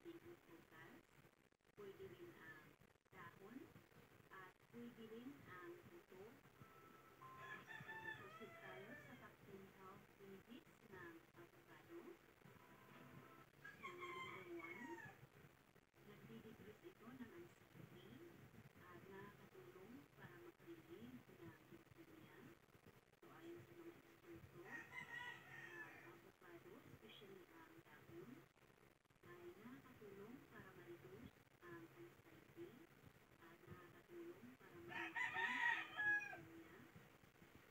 din ang prutas, pwede rin ang dahon, at pwede rin ang buto. So, proceed tayo sa top 10 health benefits ng avocado. So, number 1, nagdi-decrease ito ng anxiety at nakakatulong para mag-relieve ng insomnia. So, ayon sa mga eksperto, avocado, especially ang dahon, ay nakakatulong para ma-reduce ang anxiety at nakakatulong para ma-reduce ang insomnia.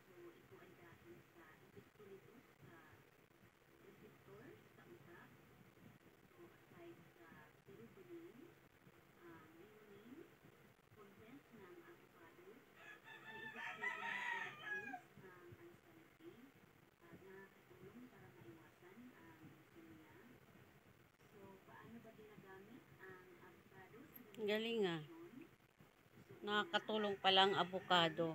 So, ito ay dahil sa epekto nito sa receptor sa utak. So, aside sa serotonin, limonene, content ng avocado ay epektibo na i-reduce ang anxiety at nakakatulong para maiwasan ang insomnia. So, paano ba ginagamit ang avocado sa Galing ah. meditation? Nakakatulong pala ang avocado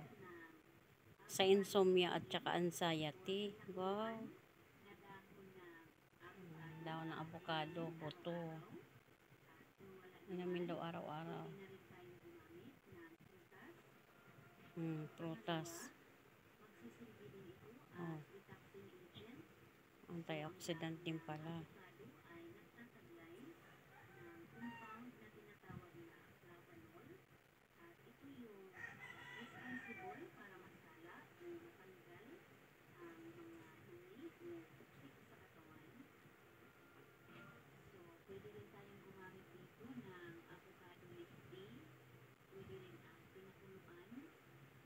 sa insomnia at saka anxiety. Wow. Daon ng avocado, buto. Inamin daw araw-araw. Prutas. Oh. Antioxidant din pala. Pwede rin tayong gumamit dito ng avocado leaf tea. Pwede rin ang pinakuluan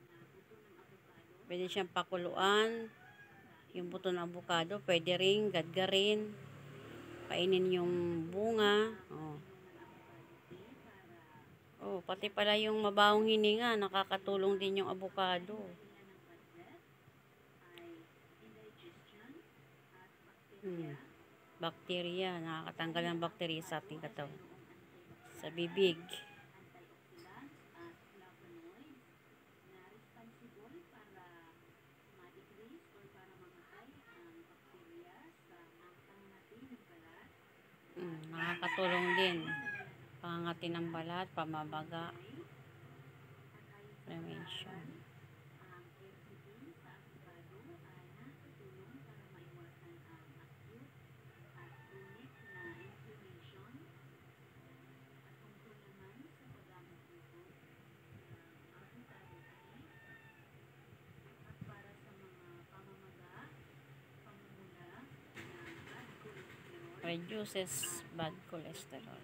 na buto ng avocado. Pwede siyang pakuluan. Yung buto ng avocado, pwede rin gadgarin. Kainin yung bunga. Oh, pati pala yung mabawong hininga, nakakatulong din yung avocado. Bacteria, nakakatanggal ng bacteria sa ating katawan. Sa bibig. Nakakatulong din. Pangangati ng balat, pamabaga, prevention. Reduces bad cholesterol.